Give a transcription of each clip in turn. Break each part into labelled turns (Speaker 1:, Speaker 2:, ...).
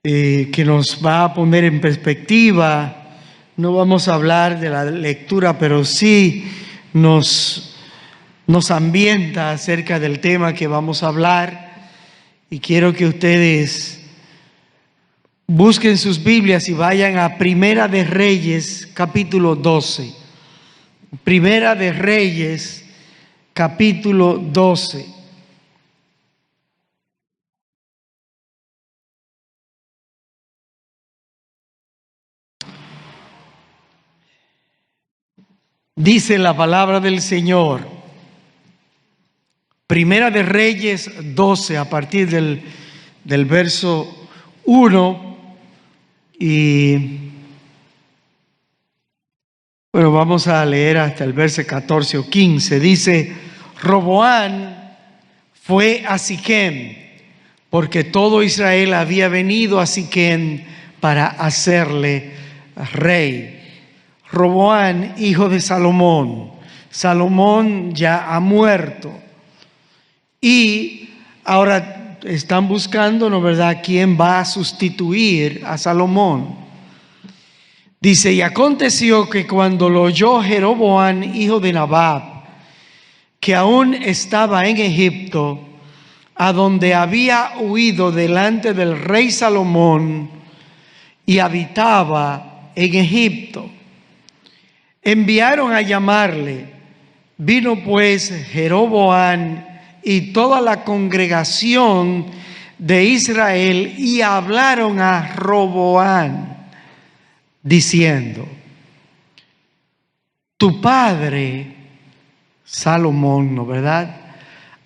Speaker 1: que nos va a poner en perspectiva. No vamos a hablar de la lectura, pero sí nos ambienta acerca del tema que vamos a hablar. Y quiero que ustedes busquen sus Biblias y vayan a Primera de Reyes, capítulo 12. Primera de Reyes, capítulo 12. Dice la palabra del Señor, Primera de Reyes 12, a partir del verso 1, y bueno, vamos a leer hasta el verso 14 o 15. Dice: Roboán fue a Siquem, porque todo Israel había venido a Siquem para hacerle rey. Roboán, hijo de Salomón. Salomón ya ha muerto. Y ahora están buscando, ¿no verdad?, quién va a sustituir a Salomón. Dice: y aconteció que cuando lo oyó Jeroboam, hijo de Nabat, que aún estaba en Egipto, a donde había huido delante del rey Salomón y habitaba en Egipto, enviaron a llamarle. Vino pues Jeroboam y toda la congregación de Israel y hablaron a Roboam, diciendo: tu padre Salomón, ¿no verdad?,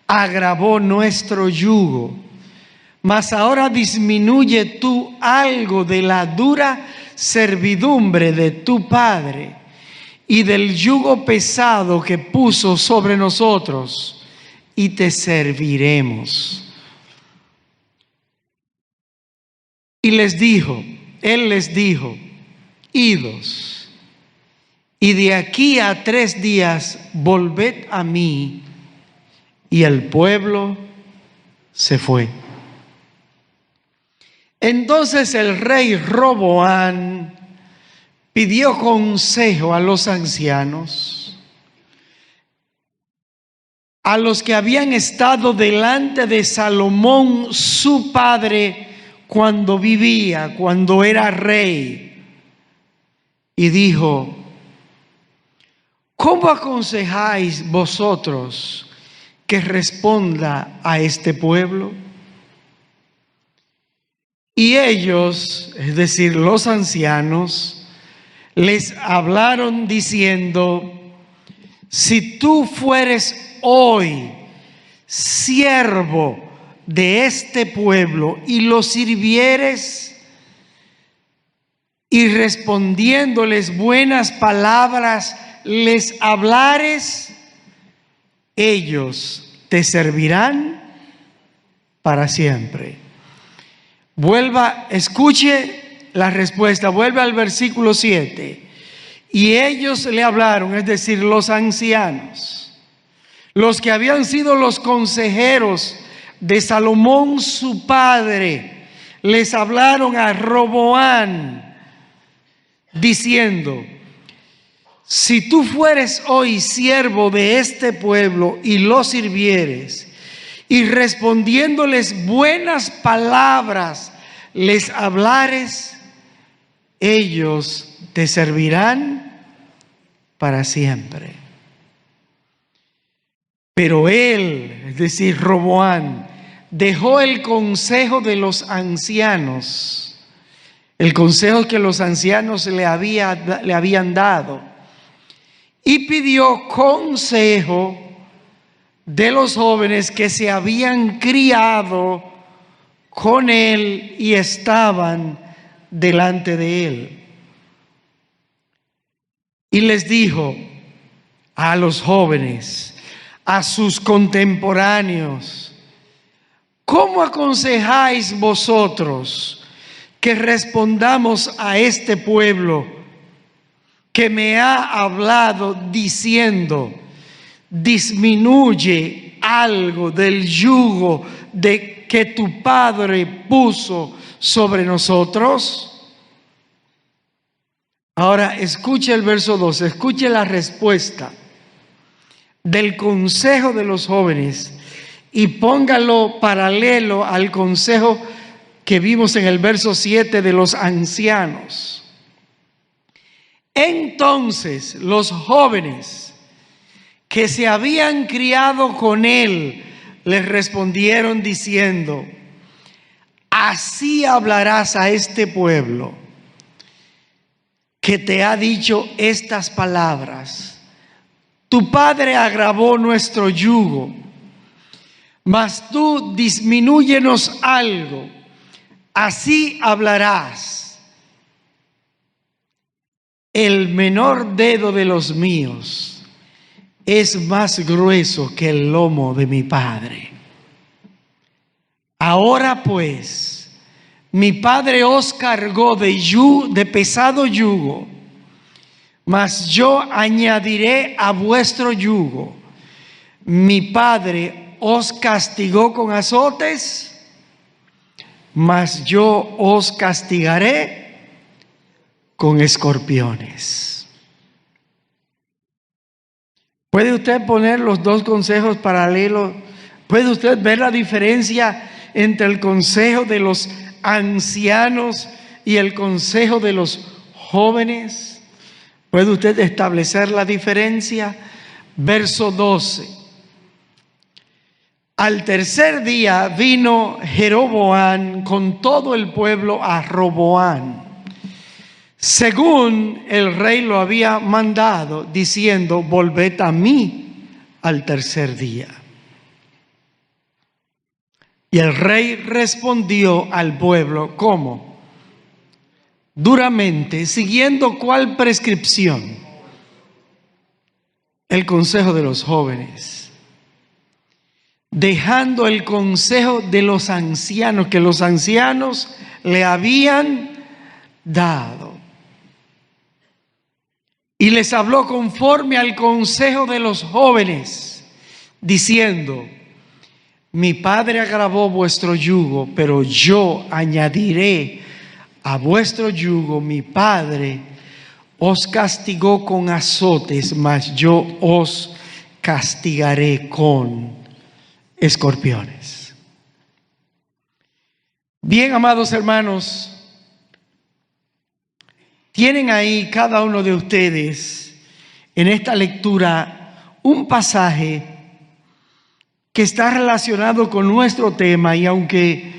Speaker 1: agravó nuestro yugo, mas ahora disminuye tú algo de la dura servidumbre de tu padre y del yugo pesado que puso sobre nosotros, y te serviremos. Y él les dijo: idos, y de aquí a 3 días volved a mí. Y el pueblo se fue. Entonces el rey Roboam pidió consejo a los ancianos, a los que habían estado delante de Salomón su padre cuando vivía, cuando era rey, y dijo: ¿cómo aconsejáis vosotros que responda a este pueblo? Y ellos, es decir, los ancianos, les hablaron diciendo: si tú fueres hoy siervo de este pueblo y lo sirvieres, y respondiéndoles buenas palabras les hablares, ellos te servirán para siempre. Escuche la respuesta, vuelve al versículo 7. Y ellos le hablaron, es decir, los ancianos, los que habían sido los consejeros de Salomón su padre, les hablaron a Roboam diciendo: si tú fueres hoy siervo de este pueblo y lo sirvieres, y respondiéndoles buenas palabras les hablares, ellos te servirán para siempre. Pero él, es decir, Roboam, dejó el consejo de los ancianos, el consejo que los ancianos le habían dado, y pidió consejo de los jóvenes que se habían criado con él y estaban delante de él. Y les dijo a los jóvenes, a sus contemporáneos: ¿cómo aconsejáis vosotros que respondamos a este pueblo que me ha hablado diciendo: disminuye algo del yugo que tu Padre puso sobre nosotros? Ahora escuche el verso 12, escuche la respuesta del consejo de los jóvenes y póngalo paralelo al consejo que vimos en el verso 7 de los ancianos. Entonces los jóvenes que se habían criado con él les respondieron diciendo: así hablarás a este pueblo que te ha dicho estas palabras. Tu padre agravó nuestro yugo, mas tú disminúyenos algo. Así hablarás: el menor dedo de los míos es más grueso que el lomo de mi padre. Ahora pues, mi padre os cargó de pesado yugo, mas yo añadiré a vuestro yugo. Mi padre os castigó con azotes, mas yo os castigaré con escorpiones. ¿Puede usted poner los dos consejos paralelos? ¿Puede usted ver la diferencia entre el consejo de los ancianos y el consejo de los jóvenes? ¿Puede usted establecer la diferencia? Verso 12. Al tercer día vino Jeroboam con todo el pueblo a Roboam, según el rey lo había mandado, diciendo: volved a mí al tercer día. Y el rey respondió al pueblo, ¿cómo? Duramente, siguiendo ¿cuál prescripción? El consejo de los jóvenes, dejando el consejo de los ancianos, que los ancianos le habían dado. Y les habló conforme al consejo de los jóvenes, diciendo: mi padre agravó vuestro yugo, pero yo añadiré a vuestro yugo. Mi padre os castigó con azotes, mas yo os castigaré con escorpiones. Bien, amados hermanos, tienen ahí cada uno de ustedes en esta lectura un pasaje que está relacionado con nuestro tema, y aunque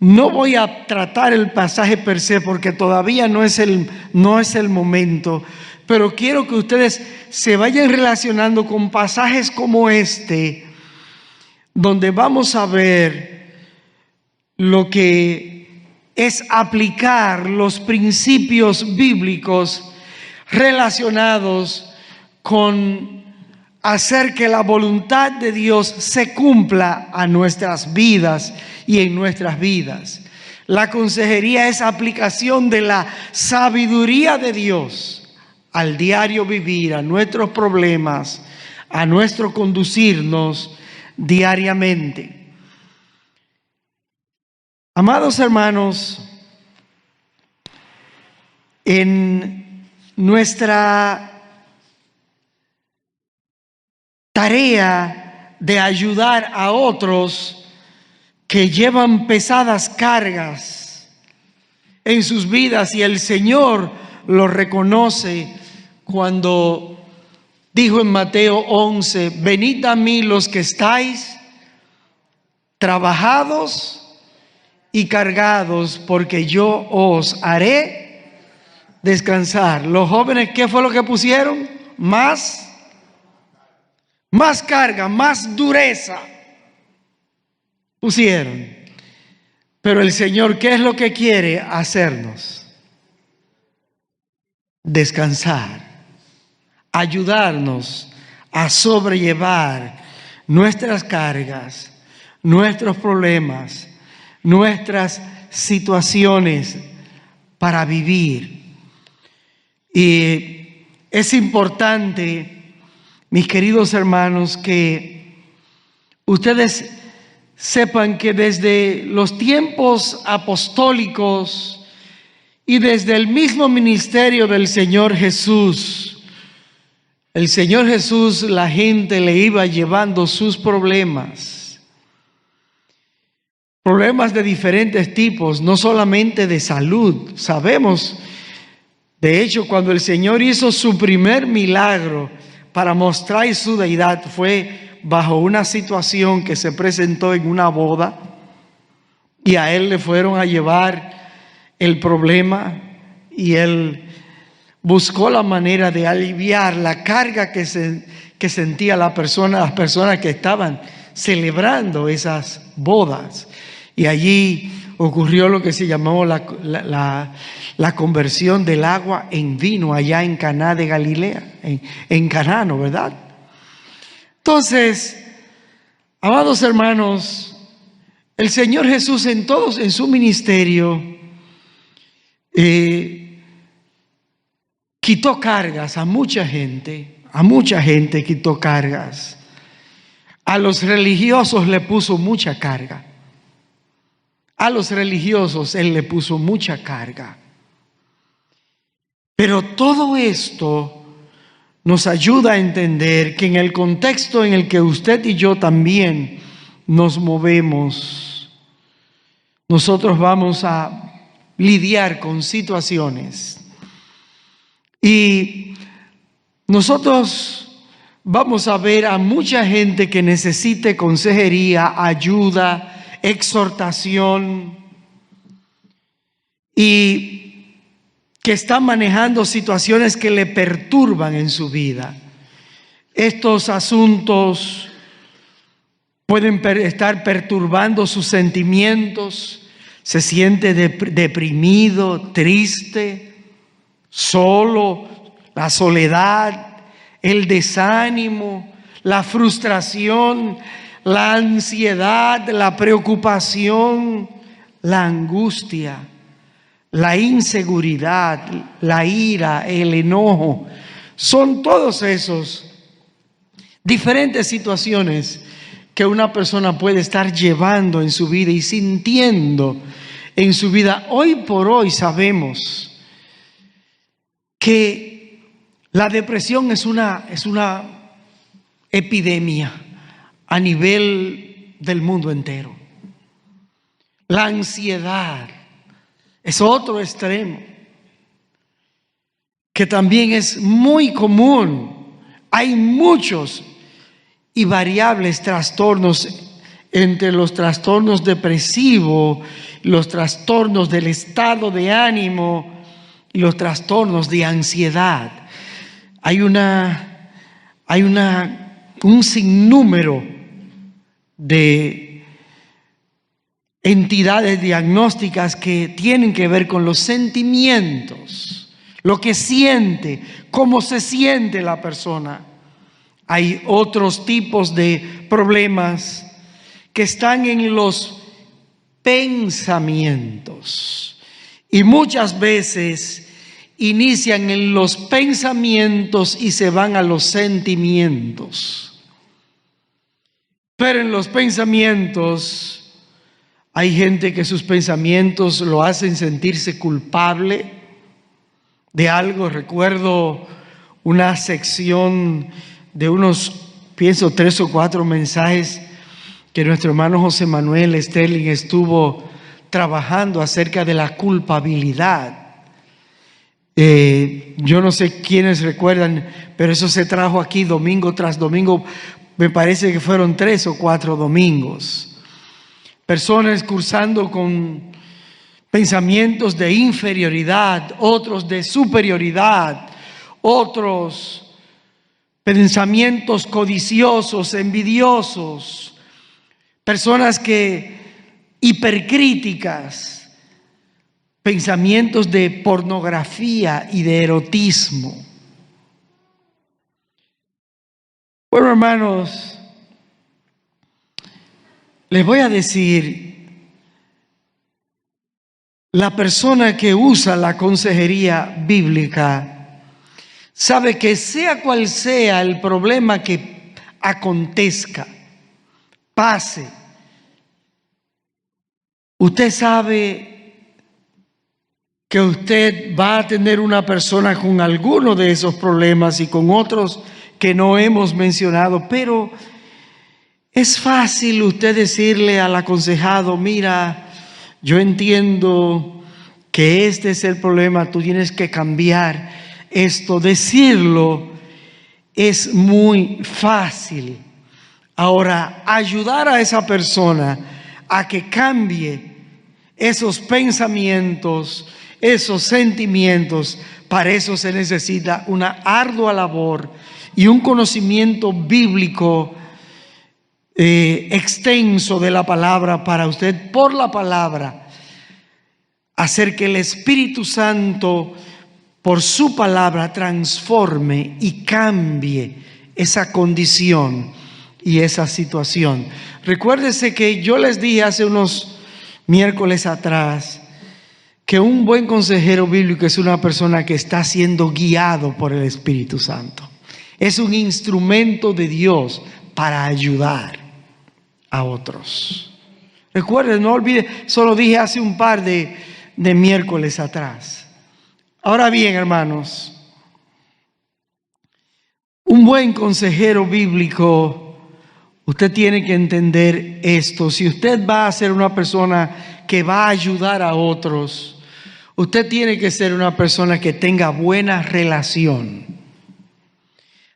Speaker 1: no voy a tratar el pasaje per se porque todavía no es el momento, pero quiero que ustedes se vayan relacionando con pasajes como este, donde vamos a ver lo que es aplicar los principios bíblicos relacionados con hacer que la voluntad de Dios se cumpla a nuestras vidas y en nuestras vidas. La consejería es aplicación de la sabiduría de Dios al diario vivir, a nuestros problemas, a nuestro conducirnos diariamente. Amados hermanos, en nuestra tarea de ayudar a otros que llevan pesadas cargas en sus vidas, y el Señor lo reconoce cuando dijo en Mateo 11: venid a mí los que estáis trabajados y cargados, porque yo os haré descansar. Los jóvenes, ¿qué fue lo que pusieron? Más carga, más dureza pusieron. Pero el Señor, ¿qué es lo que quiere hacernos? Descansar, ayudarnos a sobrellevar nuestras cargas, nuestros problemas, nuestras situaciones para vivir. Y es importante, mis queridos hermanos, que ustedes sepan que desde los tiempos apostólicos y desde el mismo ministerio del Señor Jesús, el Señor Jesús, la gente le iba llevando sus problemas de diferentes tipos, no solamente de salud. Sabemos, de hecho, cuando el Señor hizo su primer milagro para mostrar su deidad, fue bajo una situación que se presentó en una boda, y a él le fueron a llevar el problema, y él buscó la manera de aliviar la carga que sentía las personas que estaban celebrando esas bodas. Y allí ocurrió lo que se llamó la conversión del agua en vino allá en Caná de Galilea, en Caná, ¿no, verdad? Entonces, amados hermanos, el Señor Jesús en su ministerio quitó cargas a mucha gente quitó cargas. A los religiosos le puso mucha carga. A los religiosos Él le puso mucha carga. Pero todo esto nos ayuda a entender que en el contexto en el que usted y yo también nos movemos, nosotros vamos a lidiar con situaciones. Y nosotros vamos a ver a mucha gente que necesite consejería, ayuda, exhortación, y que está manejando situaciones que le perturban en su vida. Estos asuntos pueden estar perturbando sus sentimientos. Se siente deprimido, triste, solo, la soledad, el desánimo, la frustración, la ansiedad, la preocupación, la angustia, la inseguridad, la ira, el enojo. Son todos esos diferentes situaciones que una persona puede estar llevando en su vida y sintiendo en su vida. Hoy por hoy sabemos que la depresión es una epidemia a nivel del mundo entero. La ansiedad es otro extremo que también es muy común. Hay muchos y variables trastornos, entre los trastornos depresivos, los trastornos del estado de ánimo y los trastornos de ansiedad. Hay un sinnúmero de entidades diagnósticas que tienen que ver con los sentimientos, lo que siente, cómo se siente la persona. Hay otros tipos de problemas que están en los pensamientos, y muchas veces inician en los pensamientos y se van a los sentimientos. Pero en los pensamientos hay gente que sus pensamientos lo hacen sentirse culpable de algo. Recuerdo una sección de unos, pienso, 3 o 4 mensajes que nuestro hermano José Manuel Sterling estuvo trabajando acerca de la culpabilidad. Yo no sé quiénes recuerdan, pero eso se trajo aquí domingo tras domingo. Me parece que fueron 3 o 4 domingos. Personas cursando con pensamientos de inferioridad, otros de superioridad, otros pensamientos codiciosos, envidiosos, personas que hipercríticas, pensamientos de pornografía y de erotismo. Bueno, hermanos, les voy a decir, la persona que usa la consejería bíblica sabe que sea cual sea el problema que acontezca, pase, Usted sabe que usted va a tener una persona con alguno de esos problemas y con otros que no hemos mencionado, pero es fácil usted decirle al aconsejado: mira, yo entiendo que este es el problema, tú tienes que cambiar esto. Decirlo es muy fácil. Ahora, ayudar a esa persona a que cambie esos pensamientos, esos sentimientos, para eso se necesita una ardua labor y un conocimiento bíblico extenso de la palabra, para usted, por la palabra, hacer que el Espíritu Santo, por su palabra, transforme y cambie esa condición y esa situación. Recuérdese que yo les dije hace unos miércoles atrás que un buen consejero bíblico es una persona que está siendo guiado por el Espíritu Santo. Es un instrumento de Dios para ayudar a otros. Recuerden, no olviden, solo dije hace un par de miércoles atrás. Ahora bien, hermanos, un buen consejero bíblico, usted tiene que entender esto. Si usted va a ser una persona que va a ayudar a otros, usted tiene que ser una persona que tenga buena relación.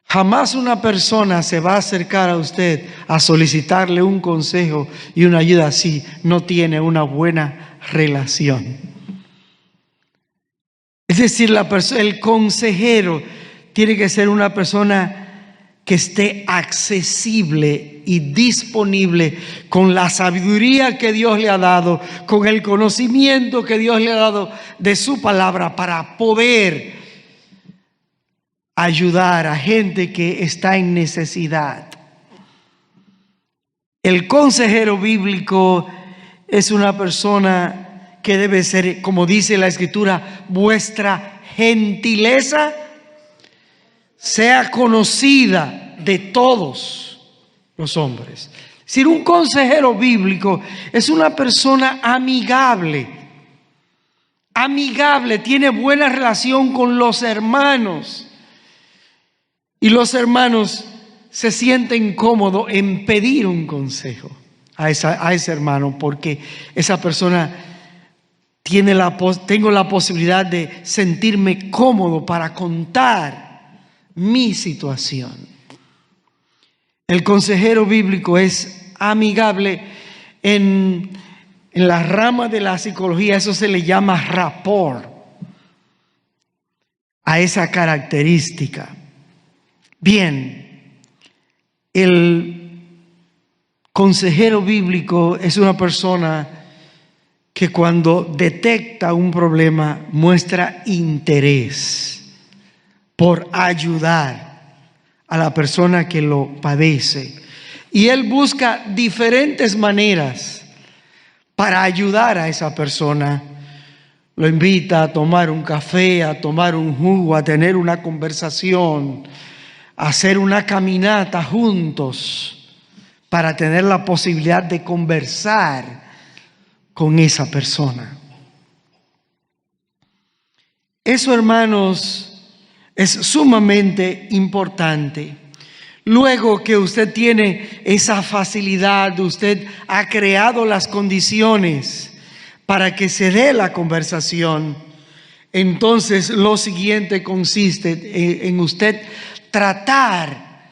Speaker 1: Jamás una persona se va a acercar a usted a solicitarle un consejo y una ayuda si no tiene una buena relación. Es decir, el consejero tiene que ser una persona que esté accesible y disponible con la sabiduría que Dios le ha dado, con el conocimiento que Dios le ha dado de su palabra, para poder ayudar a gente que está en necesidad. El consejero bíblico es una persona que debe ser, como dice la Escritura, vuestra gentileza sea conocida de todos los hombres. Es decir, un consejero bíblico es una persona amigable, tiene buena relación con los hermanos. Y los hermanos se sienten cómodos en pedir un consejo a ese hermano, porque esa persona tengo la posibilidad de sentirme cómodo para contar mi situación. El consejero bíblico es amigable. En la rama de la psicología eso se le llama rapport, a esa característica. Bien, el consejero bíblico es una persona que cuando detecta un problema muestra interés por ayudar a la persona que lo padece. Y él busca diferentes maneras para ayudar a esa persona. Lo invita a tomar un café, a tomar un jugo, a tener una conversación, a hacer una caminata juntos para tener la posibilidad de conversar con esa persona. Eso, hermanos, es sumamente importante. Luego que usted tiene esa facilidad, usted ha creado las condiciones para que se dé la conversación, entonces lo siguiente consiste en usted tratar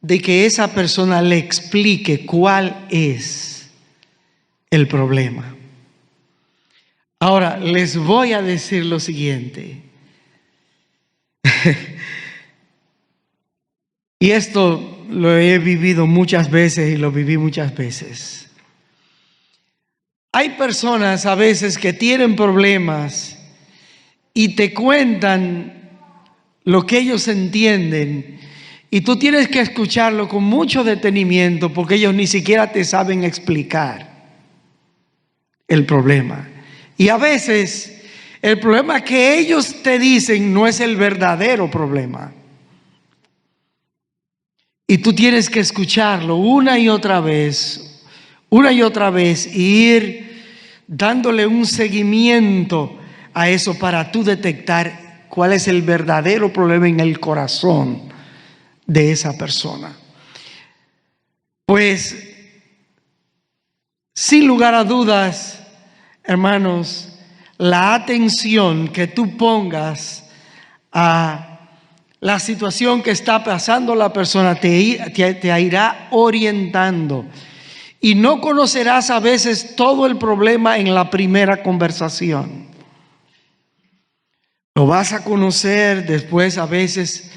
Speaker 1: de que esa persona le explique cuál es el problema. Ahora, les voy a decir lo siguiente. Y esto lo he vivido muchas veces y lo viví muchas veces. Hay personas a veces que tienen problemas y te cuentan lo que ellos entienden, y tú tienes que escucharlo con mucho detenimiento porque ellos ni siquiera te saben explicar el problema. Y a veces el problema que ellos te dicen no es el verdadero problema. Y tú tienes que escucharlo una y otra vez, y ir dándole un seguimiento a eso para tú detectar cuál es el verdadero problema en el corazón de esa persona. Pues, sin lugar a dudas, hermanos, la atención que tú pongas a la situación que está pasando la persona te irá orientando. Y no conocerás a veces todo el problema en la primera conversación. Lo vas a conocer después, a veces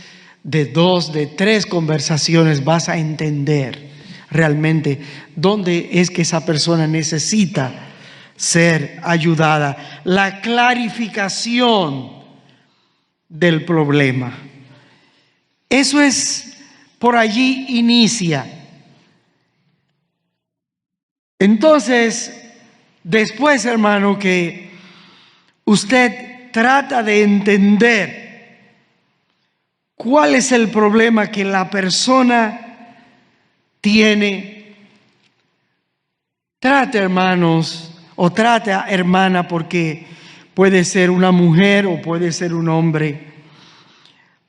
Speaker 1: de 2, de 3 conversaciones vas a entender realmente dónde es que esa persona necesita ser ayudada. La clarificación del problema. Eso es, por allí inicia. Entonces, después, hermano, que usted trata de entender cuál es el problema que la persona tiene, trate, hermanos, o trata, hermana, porque puede ser una mujer o puede ser un hombre.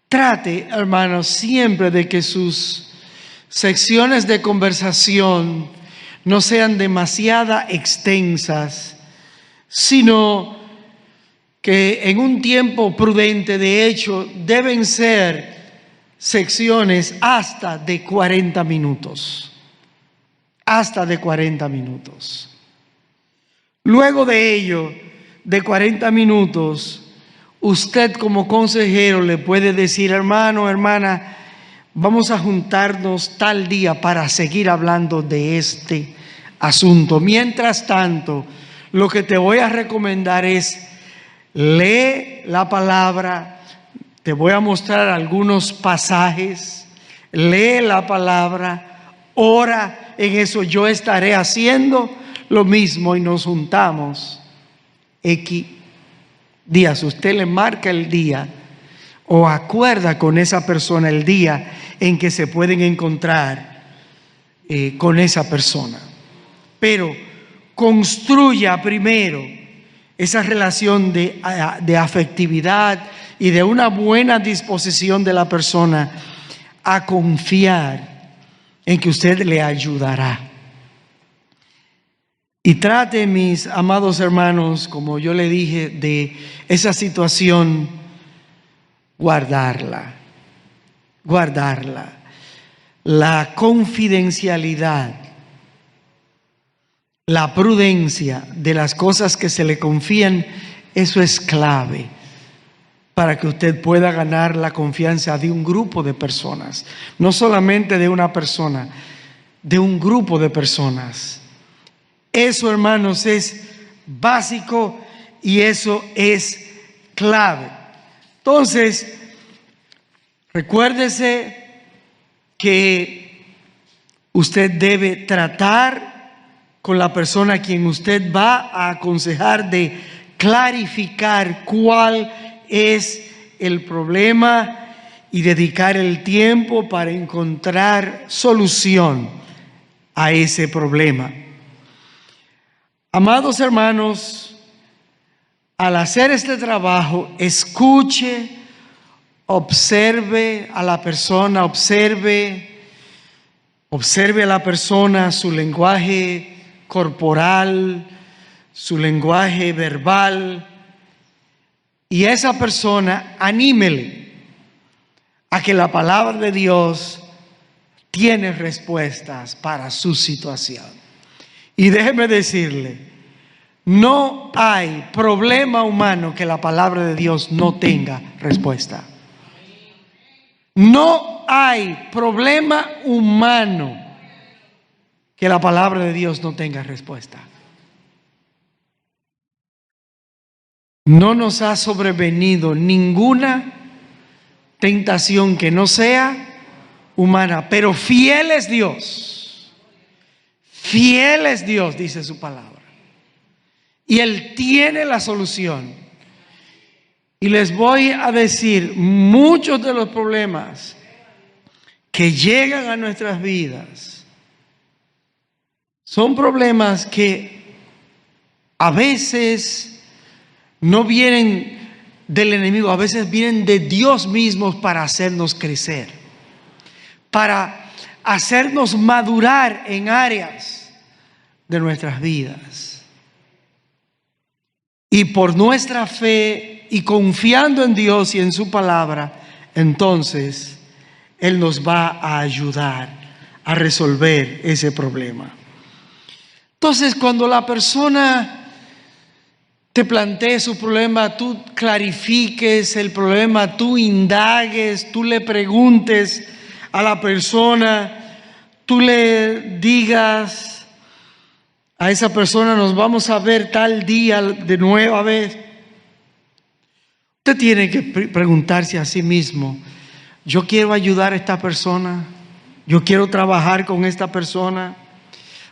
Speaker 1: Trate, hermanos, siempre de que sus secciones de conversación no sean demasiado extensas, sino que en un tiempo prudente, de hecho, deben ser secciones hasta de 40 minutos. Hasta de 40 minutos. Luego de ello, de 40 minutos, usted como consejero le puede decir: hermano, hermana, vamos a juntarnos tal día para seguir hablando de este asunto. Mientras tanto, lo que te voy a recomendar es: lee la palabra, te voy a mostrar algunos pasajes, lee la palabra, ora en eso. Yo estaré haciendo lo mismo y nos juntamos X días. Usted le marca el día o acuerda con esa persona el día en que se pueden encontrar con esa persona. Pero construya primero esa relación de afectividad y de una buena disposición de la persona a confiar en que usted le ayudará. Y trate, mis amados hermanos, como yo le dije, de esa situación, guardarla. La confidencialidad, la prudencia de las cosas que se le confían, eso es clave para que usted pueda ganar la confianza de un grupo de personas. No solamente de una persona, de un grupo de personas. Eso, hermanos, es básico y eso es clave. Entonces, recuérdese que usted debe tratar con la persona a quien usted va a aconsejar de clarificar cuál es el problema y dedicar el tiempo para encontrar solución a ese problema. Amados hermanos, al hacer este trabajo, escuche, observe a la persona, observe a la persona, su lenguaje corporal, su lenguaje verbal, y a esa persona anímele a que la palabra de Dios tiene respuestas para su situación. Y déjeme decirle, no hay problema humano que la palabra de Dios no tenga respuesta. No hay problema humano que la palabra de Dios no tenga respuesta. No nos ha sobrevenido ninguna tentación que no sea humana, pero fiel es Dios. Fiel es Dios, dice su palabra. Y Él tiene la solución. Y les voy a decir, muchos de los problemas que llegan a nuestras vidas son problemas que a veces no vienen del enemigo, a veces vienen de Dios mismo para hacernos crecer, para hacernos madurar en áreas de nuestras vidas. Y por nuestra fe y confiando en Dios y en su palabra, entonces Él nos va a ayudar a resolver ese problema. Entonces, cuando la persona te plantee su problema, tú clarifiques el problema, tú indagues, tú le preguntes a la persona, tú le digas a esa persona: nos vamos a ver tal día de nueva vez. Usted tiene que preguntarse a sí mismo: yo quiero ayudar a esta persona, yo quiero trabajar con esta persona,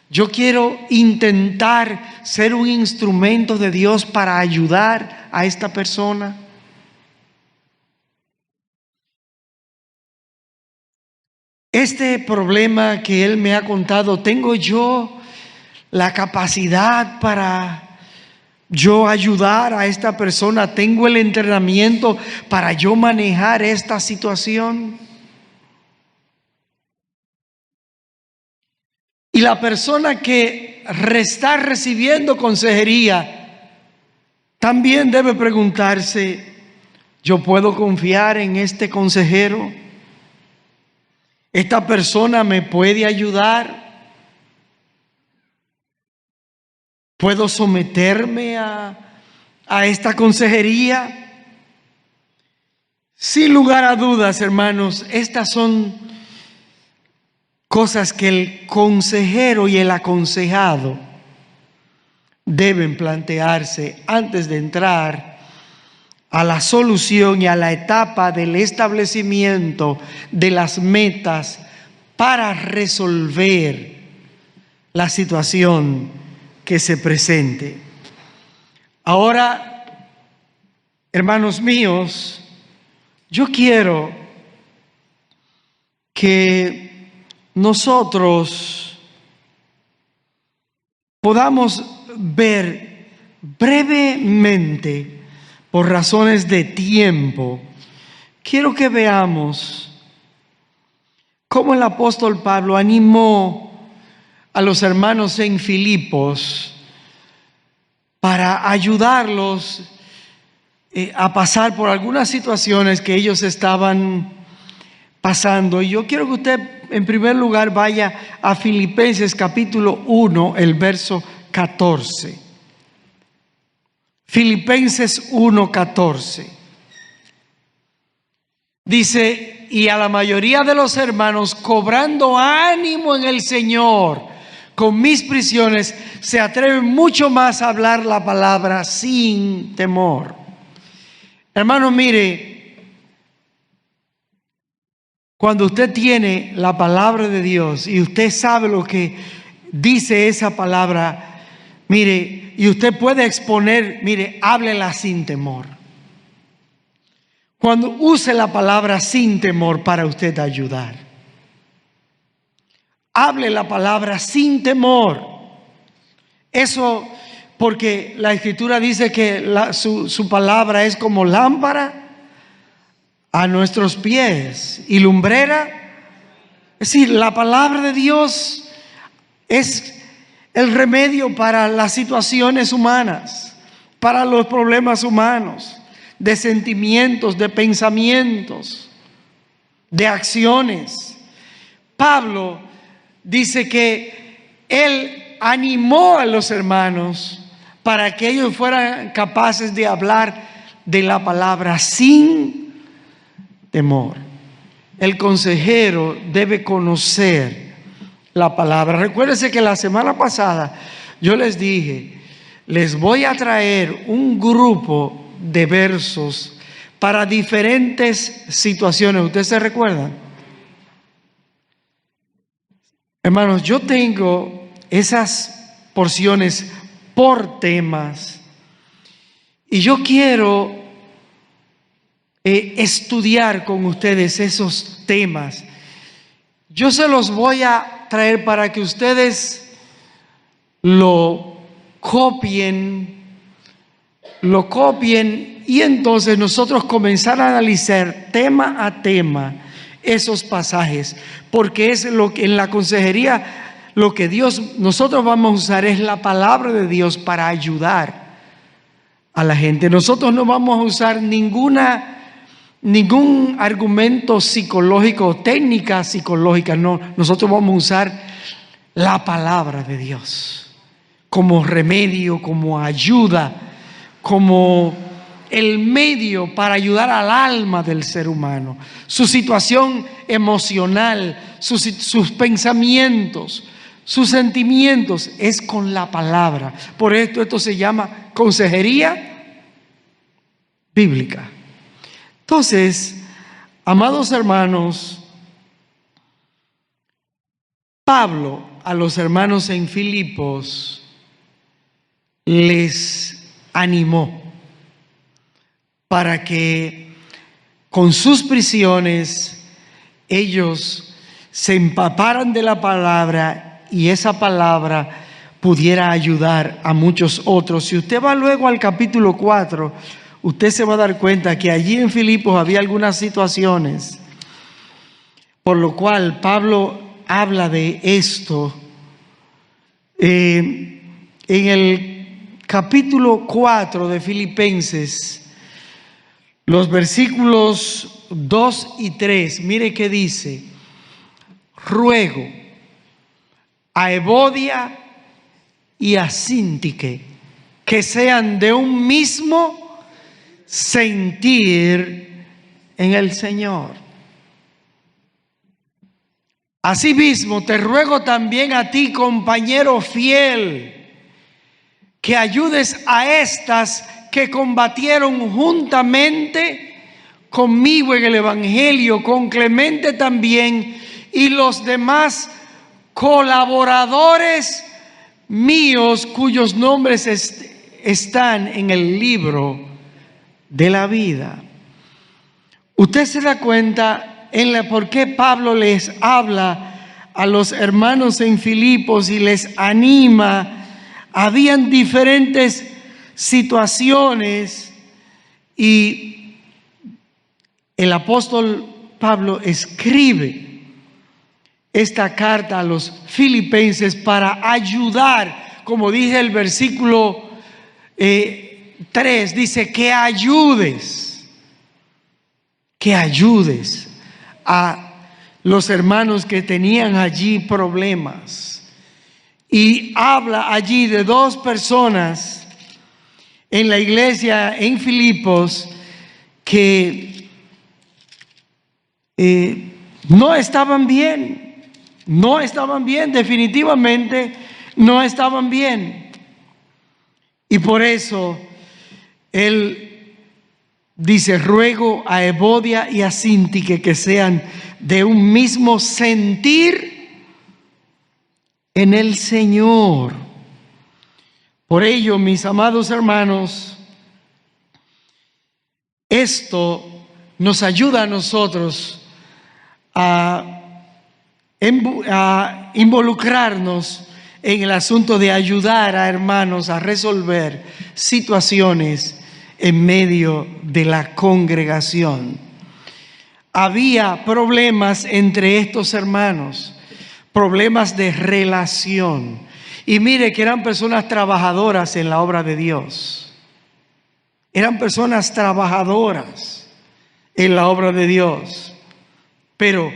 Speaker 1: yo quiero intentar ser un instrumento de Dios para ayudar a esta persona. Este problema que él me ha contado, ¿tengo yo la capacidad para yo ayudar a esta persona? ¿Tengo el entrenamiento para yo manejar esta situación? Y la persona que está recibiendo consejería también debe preguntarse: ¿yo puedo confiar en este consejero? ¿Esta persona me puede ayudar? ¿Puedo someterme a esta consejería? Sin lugar a dudas, hermanos, estas son cosas que el consejero y el aconsejado deben plantearse antes de entrar a la solución y a la etapa del establecimiento de las metas para resolver la situación que se presente. Ahora, hermanos míos, yo quiero que nosotros podamos ver brevemente, por razones de tiempo, quiero que veamos cómo el apóstol Pablo animó a los hermanos en Filipos para ayudarlos a pasar por algunas situaciones que ellos estaban pasando. Y yo quiero que usted en primer lugar vaya a Filipenses capítulo 1, el verso 14. Filipenses 1:14. Dice: y a la mayoría de los hermanos, cobrando ánimo en el Señor con mis prisiones, se atreven mucho más a hablar la palabra sin temor. Hermano, mire, cuando usted tiene la palabra de Dios y usted sabe lo que dice esa palabra, mire, y usted puede exponer, mire, háblela sin temor. Cuando use la palabra sin temor para usted ayudar, hable la palabra sin temor. Eso porque la Escritura dice que su palabra es como lámpara a nuestros pies y lumbrera. Es decir, la palabra de Dios es el remedio para las situaciones humanas, para los problemas humanos, de sentimientos, de pensamientos, de acciones. Pablo dice que él animó a los hermanos para que ellos fueran capaces de hablar de la palabra sin temor. El consejero debe conocer la palabra. Recuérdense que la semana pasada yo les dije: les voy a traer un grupo de versos para diferentes situaciones. ¿Ustedes se recuerdan? Hermanos, yo tengo esas porciones por temas y yo quiero estudiar con ustedes esos temas. Yo se los voy a traer para que ustedes lo lo copien y entonces nosotros comenzar a analizar tema a tema esos pasajes, porque es lo que en la consejería, lo que nosotros vamos a usar es la palabra de Dios para ayudar a la gente. Nosotros no vamos a usar ningún argumento psicológico o técnica psicológica, no, nosotros vamos a usar la palabra de Dios como remedio, como ayuda, como el medio para ayudar al alma del ser humano, su situación emocional, sus pensamientos, sus sentimientos, es con la palabra. Por esto se llama consejería bíblica. Entonces, amados hermanos, Pablo a los hermanos en Filipos les animó para que con sus prisiones ellos se empaparan de la palabra y esa palabra pudiera ayudar a muchos otros. Si usted va luego al capítulo 4, usted se va a dar cuenta que allí en Filipos había algunas situaciones, por lo cual Pablo habla de esto. En el capítulo 4 de Filipenses, los versículos 2 y 3, mire qué dice: ruego a Evodia y a Síntique que sean de un mismo sentir en el Señor. Asimismo, te ruego también a ti, compañero fiel, que ayudes a estas que combatieron juntamente conmigo en el Evangelio, con Clemente también y los demás colaboradores míos cuyos nombres están en el libro de la vida. Usted se da cuenta por qué Pablo les habla a los hermanos en Filipos y les anima. Habían diferentes situaciones y el apóstol Pablo escribe esta carta a los filipenses para ayudar, como dije el versículo 3, dice que ayudes a los hermanos que tenían allí problemas. Y habla allí de dos personas en la iglesia en Filipos que no estaban bien, definitivamente no estaban bien. Y por eso él dice: ruego a Evodia y a Síntique que sean de un mismo sentir en el Señor. Por ello, mis amados hermanos, esto nos ayuda a nosotros a involucrarnos en el asunto de ayudar a hermanos a resolver situaciones en medio de la congregación. Había problemas entre estos hermanos, problemas de relación. Y mire que eran personas trabajadoras en la obra de Dios. Eran personas trabajadoras en la obra de Dios. Pero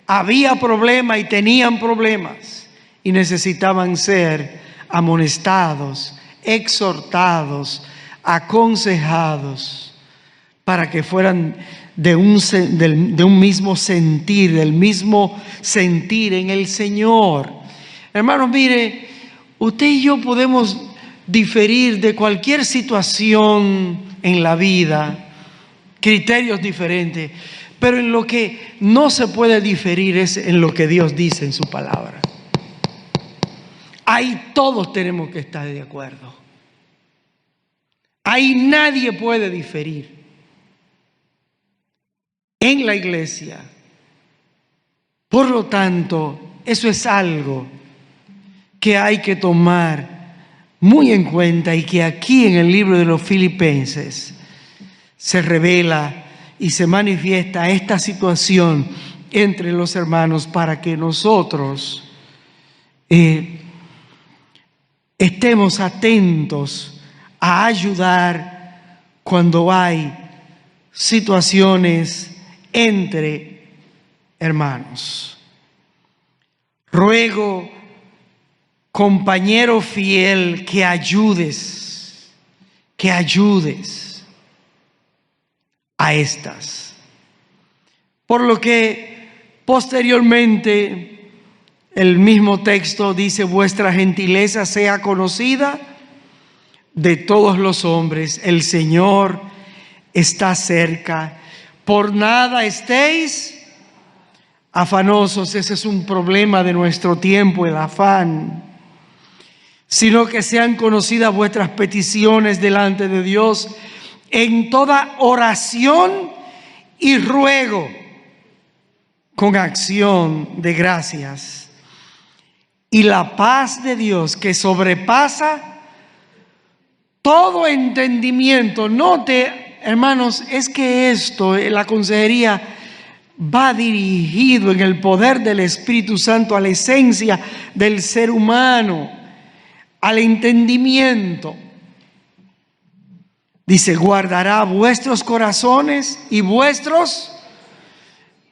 Speaker 1: había problemas y tenían problemas y necesitaban ser amonestados, exhortados, aconsejados para que fueran de un mismo sentir, del mismo sentir en el Señor. Hermanos, mire, usted y yo podemos diferir de cualquier situación en la vida, criterios diferentes, pero en lo que no se puede diferir es en lo que Dios dice en su palabra. Ahí todos tenemos que estar de acuerdo. Ahí nadie puede diferir. En la iglesia. Por lo tanto, eso es algo que hay que tomar muy en cuenta y que aquí en el libro de los Filipenses se revela y se manifiesta esta situación entre los hermanos para que nosotros estemos atentos a ayudar cuando hay situaciones entre hermanos. Ruego, compañero fiel, que ayudes a estas. Por lo que posteriormente el mismo texto dice: vuestra gentileza sea conocida de todos los hombres, el Señor está cerca, por nada estéis afanosos. Ese es un problema de nuestro tiempo, el afán, sino que sean conocidas vuestras peticiones delante de Dios en toda oración y ruego con acción de gracias. Y la paz de Dios, que sobrepasa todo entendimiento. Note, hermanos, es que esto, la consejería, va dirigido en el poder del Espíritu Santo a la esencia del ser humano, al entendimiento. Dice: guardará vuestros corazones y vuestros...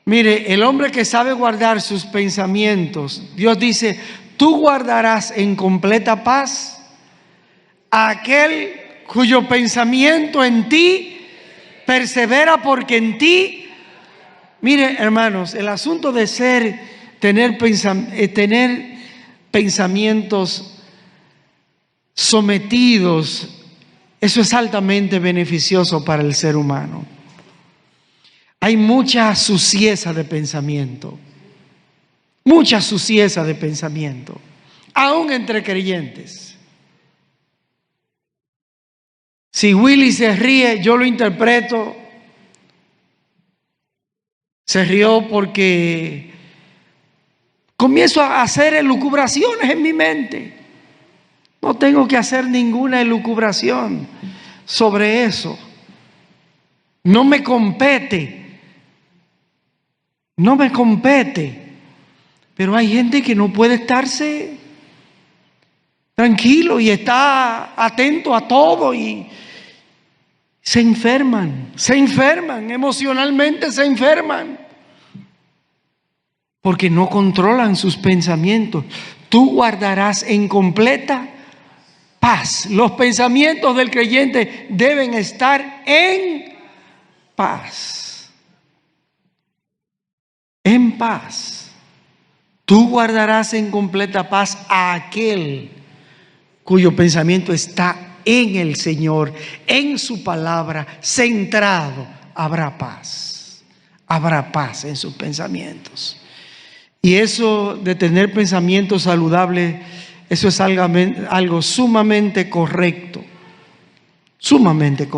Speaker 1: Mire, el hombre que sabe guardar sus pensamientos, Dios dice: tú guardarás en completa paz a aquel cuyo pensamiento en ti persevera, porque en ti... Mire, hermanos, el asunto de tener pensamientos sometidos, eso es altamente beneficioso para el ser humano. Hay mucha suciedad de pensamiento, aún entre creyentes. Si Willy se ríe, yo lo interpreto, se rió porque comienzo a hacer elucubraciones en mi mente. No tengo que hacer ninguna elucubración sobre eso. No me compete. Pero hay gente que no puede estarse tranquilo y está atento a todo y se enferman, emocionalmente se enferman, porque no controlan sus pensamientos. Tú guardarás en completa paz. Los pensamientos del creyente deben estar en paz. En paz. Tú guardarás en completa paz a aquel cuyo pensamiento está en el Señor, en su palabra, centrado. Habrá paz en sus pensamientos. Y eso de tener pensamientos saludables, eso es algo sumamente correcto, sumamente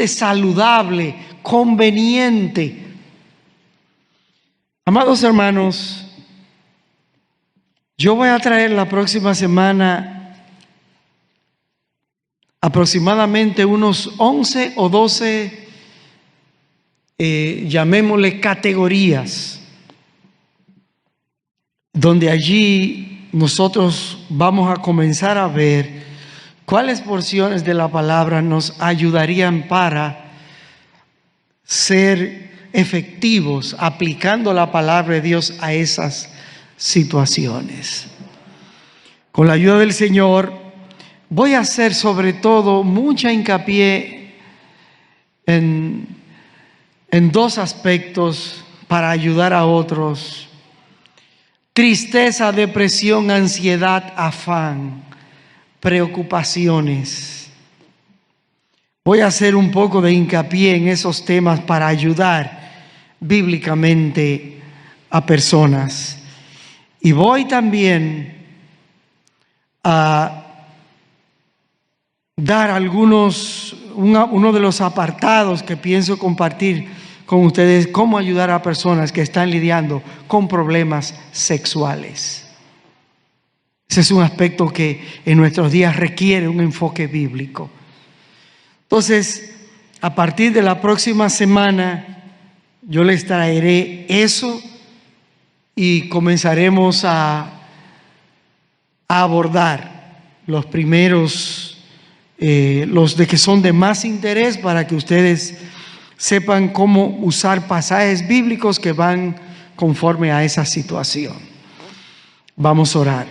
Speaker 1: saludable, conveniente. Amados hermanos, yo voy a traer la próxima semana aproximadamente unos 11 o 12, llamémosle categorías, donde allí nosotros vamos a comenzar a ver cuáles porciones de la palabra nos ayudarían para ser efectivos aplicando la palabra de Dios a esas situaciones. Con la ayuda del Señor voy a hacer sobre todo mucha hincapié en dos aspectos para ayudar a otros: tristeza, depresión, ansiedad, afán, preocupaciones. Voy a hacer un poco de hincapié en esos temas para ayudar bíblicamente a personas. Y voy también a dar uno de los apartados que pienso compartir con ustedes, cómo ayudar a personas que están lidiando con problemas sexuales. Ese es un aspecto que en nuestros días requiere un enfoque bíblico. Entonces, a partir de la próxima semana, yo les traeré eso y comenzaremos a abordar los primeros, los de que son de más interés, para que ustedes sepan cómo usar pasajes bíblicos que van conforme a esa situación. Vamos a orar.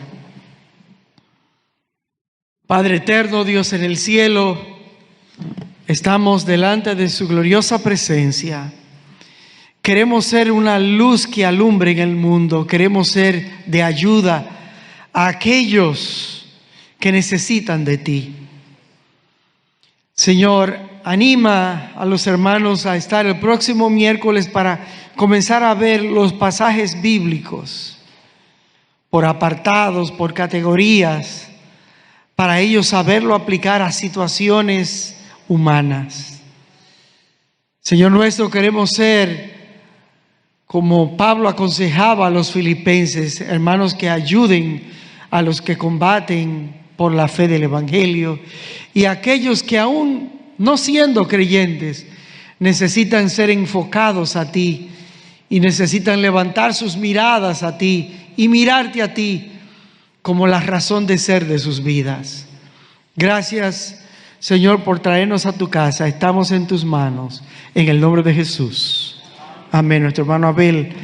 Speaker 1: Padre eterno, Dios en el cielo, estamos delante de su gloriosa presencia. Queremos ser una luz que alumbre en el mundo. Queremos ser de ayuda a aquellos que necesitan de ti. Señor, anima a los hermanos a estar el próximo miércoles para comenzar a ver los pasajes bíblicos por apartados, por categorías, para ellos saberlo aplicar a situaciones humanas. Señor nuestro, queremos ser como Pablo aconsejaba a los filipenses, hermanos que ayuden a los que combaten por la fe del Evangelio, y aquellos que aún no siendo creyentes necesitan ser enfocados a ti y necesitan levantar sus miradas a ti y mirarte a ti como la razón de ser de sus vidas. Gracias, Señor, por traernos a tu casa. Estamos en tus manos, en el nombre de Jesús. Amén. Nuestro hermano Abel